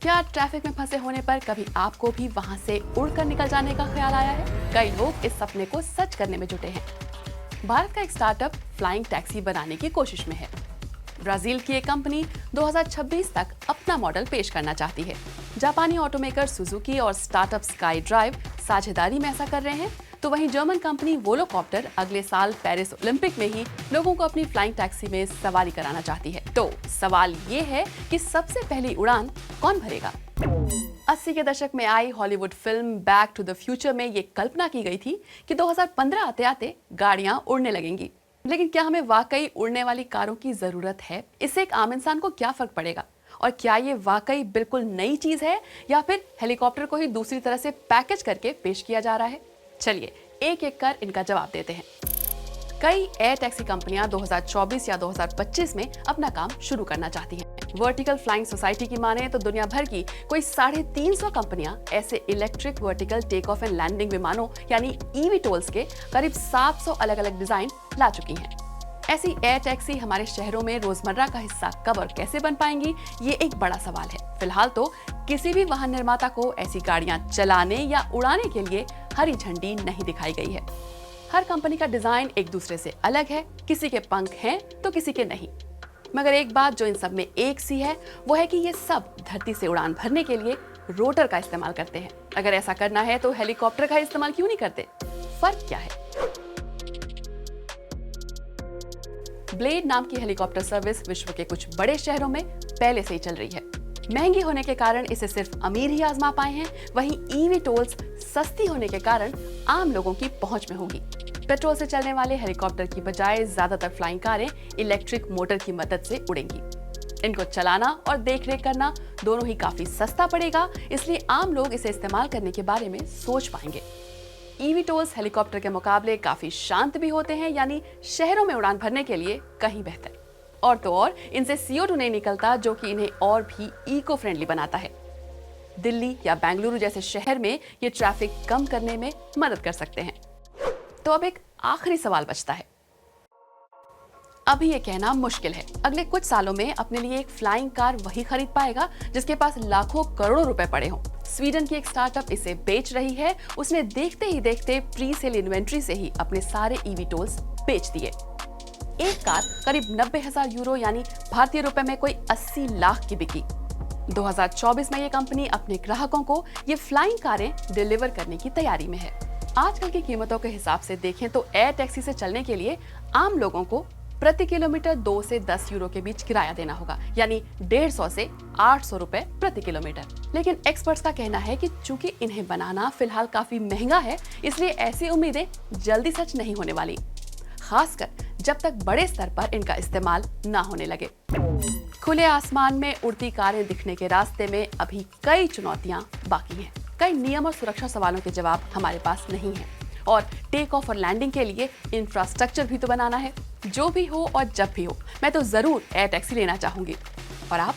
क्या ट्रैफिक में फंसे होने पर कभी आपको भी वहां से उड़कर निकल जाने का ख्याल आया है? कई लोग इस सपने को सच करने में जुटे हैं। भारत का एक स्टार्टअप फ्लाइंग टैक्सी बनाने की कोशिश में है। ब्राजील की एक कंपनी 2026 तक अपना मॉडल पेश करना चाहती है। जापानी ऑटोमेकर सुजुकी और स्टार्टअप स्काई ड्राइव साझेदारी में ऐसा कर रहे हैं, तो वहीं जर्मन कंपनी वोलोकॉप्टर अगले साल पेरिस ओलंपिक में ही लोगों को अपनी फ्लाइंग टैक्सी में सवारी कराना चाहती है। तो सवाल ये है कि सबसे पहली उड़ान कौन भरेगा? 80 के दशक में आई Hollywood film back to the future में ये कल्पना की गई थी कि 2015 आते आते गाड़ियां उड़ने लगेंगी। लेकिन क्या हमें वाकई उड़ने वाली कारों की जरूरत है? इससे एक आम इंसान को क्या फर्क पड़ेगा? और क्या ये वाकई बिल्कुल नई चीज है या फिर हेलीकॉप्टर को ही दूसरी तरह से पैकेज करके पेश किया जा रहा है? चलिए एक एक कर इनका जवाब देते हैं। कई एयर टैक्सी कंपनियां 2024 या 2025 में अपना काम शुरू करना चाहती हैं। वर्टिकल फ्लाइंग सोसाइटी की माने तो दुनिया भर की कोई 350 कंपनियां ऐसे electric vertical take off and landing विमानों यानी ईवीटोल्स के करीब 700 अलग अलग डिजाइन ला चुकी हैं। ऐसी एयर टैक्सी हमारे शहरों में रोजमर्रा का हिस्सा कब और कैसे बन पाएंगी, ये एक बड़ा सवाल है। फिलहाल तो किसी भी वाहन निर्माता को ऐसी गाड़ियां चलाने या उड़ाने के लिए हरी झंडी नहीं दिखाई गई है। हर कंपनी का डिजाइन एक दूसरे से अलग है, किसी के पंख हैं तो किसी के नहीं। मगर एक बात जो इन सब में एक सी है, वो है कि ये सब धरती से उड़ान भरने के लिए रोटर का इस्तेमाल करते हैं। अगर ऐसा करना है तो हेलीकॉप्टर का इस्तेमाल क्यों नहीं करते? फर्क क्या है? ब्लेड नाम की हेलीकॉप्टर सर्विस विश्व के कुछ बड़े शहरों में पहले से ही चल रही है। महंगी होने के कारण इसे सिर्फ अमीर ही आजमा पाए हैं, वहीं ईवीटोल्स सस्ती होने के कारण आम लोगों की पहुंच में होगी। पेट्रोल से चलने वाले हेलीकॉप्टर की बजाय ज्यादातर फ्लाइंग कारें इलेक्ट्रिक मोटर की मदद से उड़ेंगी। इनको चलाना और देखरेख करना दोनों ही काफी सस्ता पड़ेगा, इसलिए आम लोग इसे इस्तेमाल करने के बारे में सोच पाएंगे। ईवीटोल्स हेलीकॉप्टर के मुकाबले काफी शांत भी होते हैं, यानी शहरों में उड़ान भरने के लिए कहीं बेहतर। और तो और इनसे CO2 नहीं निकलता, जो कि इन्हें और भी इको फ्रेंडली बनाता है। दिल्ली या बेंगलुरु जैसे शहर में ये ट्रैफिक कम करने में मदद कर सकते हैं। तो अब एक आखिरी सवाल बचता है। अभी ये कहना मुश्किल है, अगले कुछ सालों में अपने लिए एक फ्लाइंग कार वही खरीद पाएगा जिसके पास लाखों करोड़ों रुपए पड़े हों। स्वीडन की एक स्टार्टअप इसे बेच रही है। उसने देखते ही देखते प्री सेल इन्वेंट्री से ही अपने सारे ईवीटोल्स बेच दिए। एक कार करीब 90,000 यूरो यानी भारतीय रुपए में कोई 80 लाख की बिकी। 2024 में ये कंपनी अपने ग्राहकों को ये फ्लाइंग कारें डिलीवर करने की तैयारी में है। आजकल की कीमतों के हिसाब से देखें तो एयर टैक्सी से चलने के लिए आम लोगों को प्रति किलोमीटर 2 से 10 यूरो के बीच किराया देना होगा, यानी 150 से 800 रुपए प्रति किलोमीटर। लेकिन एक्सपर्ट्स का कहना है कि चूंकि इन्हें बनाना फिलहाल काफी महंगा है, इसलिए ऐसी उम्मीदें जल्दी सच नहीं होने वाली, खासकर जब तक बड़े स्तर पर इनका इस्तेमाल ना होने लगे। खुले आसमान में उड़ती कारें दिखने के रास्ते में अभी कई चुनौतियां बाकी हैं। कई नियम और सुरक्षा सवालों के जवाब हमारे पास नहीं है, और टेक ऑफ और लैंडिंग के लिए इंफ्रास्ट्रक्चर भी तो बनाना है। जो भी हो और जब भी हो, मैं तो जरूर एयर टैक्सी लेना चाहूंगी। और आप?